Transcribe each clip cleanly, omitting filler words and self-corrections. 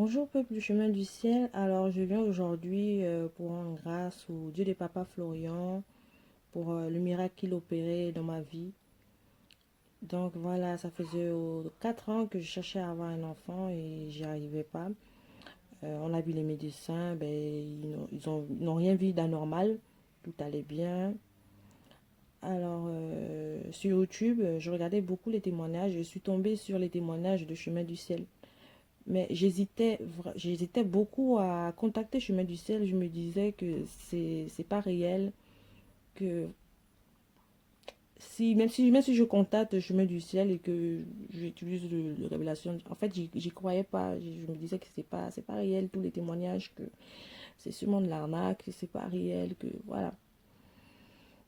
Bonjour peuple du chemin du ciel, alors je viens aujourd'hui pour rendre grâce au Dieu des papas Florian pour le miracle qu'il opérait dans ma vie. Donc voilà, ça faisait 4 ans que je cherchais à avoir un enfant et j'y arrivais pas. On a vu les médecins, ben, ils n'ont rien vu d'anormal, tout allait bien. Alors sur YouTube, je regardais beaucoup les témoignages, je suis tombée sur les témoignages de Chemin du ciel. Mais j'hésitais beaucoup à contacter Chemin du Ciel. Je me disais que c'est pas réel. Que même si je contacte Chemin du Ciel et que j'utilise le Révélation, en fait, j'y croyais pas. Je me disais que c'est pas réel, tous les témoignages, que c'est sûrement de l'arnaque, que c'est pas réel, que voilà.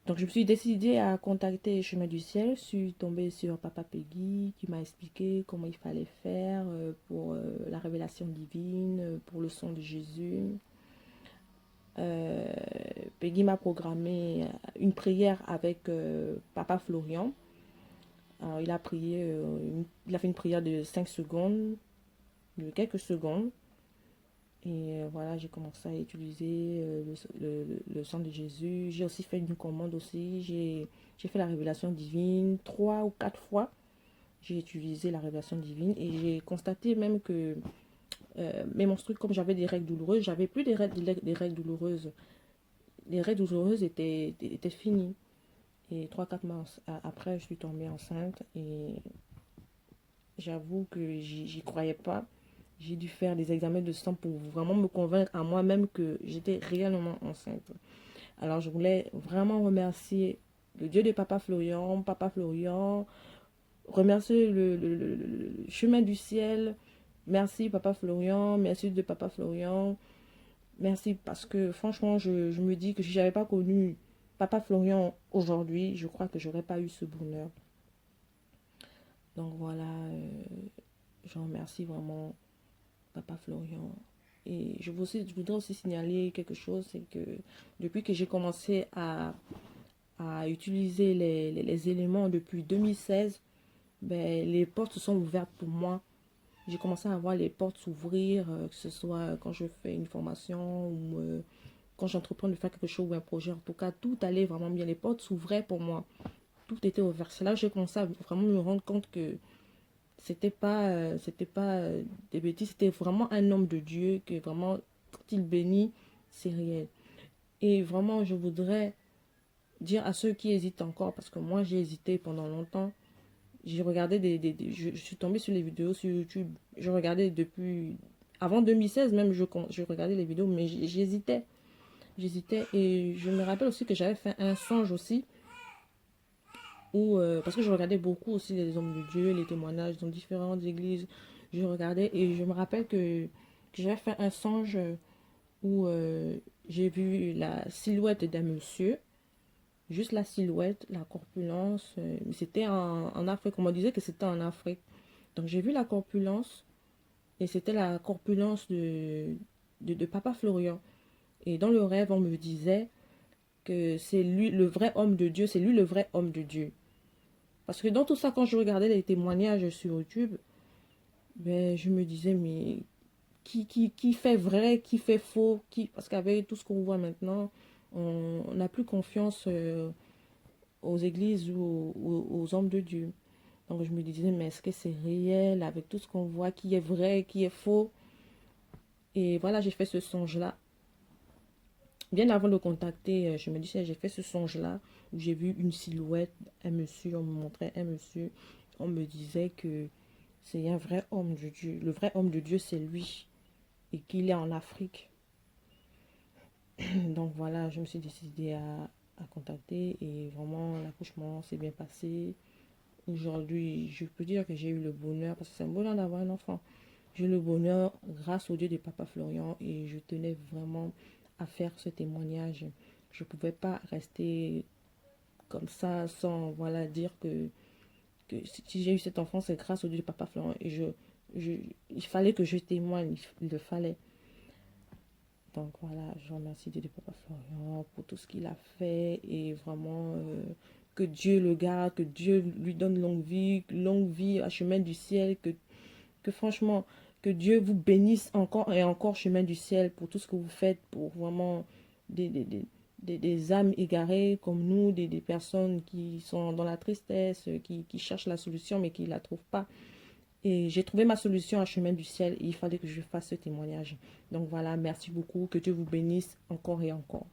Donc, je me suis décidée à contacter Chemin du Ciel. Je suis tombée sur Papa Peggy qui m'a expliqué comment il fallait faire pour la révélation divine, pour le sang de Jésus. Euh, Peggy m'a programmé une prière avec Papa Florian. Alors, il a fait une prière de 5 secondes, de quelques secondes. Et voilà, j'ai commencé à utiliser le sang de Jésus. J'ai aussi fait une commande aussi. J'ai fait la révélation divine 3 ou 4 fois. J'ai utilisé la révélation divine et j'ai constaté même que mes menstrues, comme j'avais des règles douloureuses, j'avais plus des règles douloureuses. Les règles douloureuses étaient finies. Et 3 4 mois après, je suis tombée enceinte et j'avoue que j'y croyais pas. J'ai dû faire des examens de sang pour vraiment me convaincre à moi-même que j'étais réellement enceinte. Alors je voulais vraiment remercier le Dieu de Papa Florian, remercier le chemin du ciel. Merci Papa Florian, merci de Papa Florian. Merci parce que franchement, je me dis que si j'avais pas connu Papa Florian aujourd'hui, je crois que j'aurais pas eu ce bonheur. Donc voilà, je remercie vraiment Papa Florian. Et je voudrais aussi signaler quelque chose, c'est que depuis que j'ai commencé à utiliser les éléments depuis 2016, ben, les portes se sont ouvertes pour moi. J'ai commencé à voir les portes s'ouvrir, que ce soit quand je fais une formation ou quand j'entreprends de faire quelque chose ou un projet. En tout cas, tout allait vraiment bien. Les portes s'ouvraient pour moi. Tout était ouvert. C'est là que j'ai commencé à vraiment me rendre compte que c'était pas des bêtises, c'était vraiment un homme de Dieu que vraiment, quand il bénit, c'est réel. Et vraiment, je voudrais dire à ceux qui hésitent encore, parce que moi j'ai hésité pendant longtemps, j'ai regardé je suis tombée sur les vidéos sur YouTube, je regardais depuis, avant 2016 même, je regardais les vidéos, mais j'hésitais, et je me rappelle aussi que j'avais fait un songe aussi, où, parce que je regardais beaucoup aussi les hommes de Dieu, les témoignages dans différentes églises. Je regardais et je me rappelle que j'avais fait un songe où j'ai vu la silhouette d'un monsieur, juste la silhouette, la corpulence. Mais c'était en Afrique, on me disait que c'était en Afrique. Donc j'ai vu la corpulence et c'était la corpulence de Papa Florian. Et dans le rêve, on me disait que c'est lui le vrai homme de Dieu, c'est lui le vrai homme de Dieu. Parce que dans tout ça, quand je regardais les témoignages sur YouTube, ben, je me disais, mais qui fait vrai, qui fait faux, parce qu'avec tout ce qu'on voit maintenant, on n'a plus confiance aux églises ou aux hommes de Dieu. Donc je me disais, mais est-ce que c'est réel avec tout ce qu'on voit, qui est vrai, qui est faux? Et voilà, j'ai fait ce songe-là. Bien avant de le contacter, je me disais, j'ai fait ce songe-là où j'ai vu une silhouette, un monsieur, on me montrait un monsieur, on me disait que c'est un vrai homme de Dieu. Le vrai homme de Dieu, c'est lui. Et qu'il est en Afrique. Donc voilà, je me suis décidée à contacter. Et vraiment, l'accouchement s'est bien passé. Aujourd'hui, je peux dire que j'ai eu le bonheur, parce que c'est un bonheur d'avoir un enfant. J'ai eu le bonheur grâce au Dieu de Papa Florian. Et je tenais vraiment à faire ce témoignage. Je ne pouvais pas rester comme ça sans voilà, dire que si j'ai eu cet enfant, c'est grâce au Dieu de Papa Florian. Et je, il fallait que je témoigne, il le fallait. Donc voilà, je remercie Dieu de Papa Florian pour tout ce qu'il a fait et vraiment que Dieu le garde, que Dieu lui donne longue vie à chemin du ciel, que franchement, Que Dieu vous bénisse encore et encore, chemin du ciel, pour tout ce que vous faites, pour vraiment des, des, des, des âmes égarées comme nous, des personnes qui sont dans la tristesse, qui cherchent la solution mais qui ne la trouvent pas. Et j'ai trouvé ma solution à chemin du ciel et il fallait que je fasse ce témoignage. Donc voilà, merci beaucoup. Que Dieu vous bénisse encore et encore.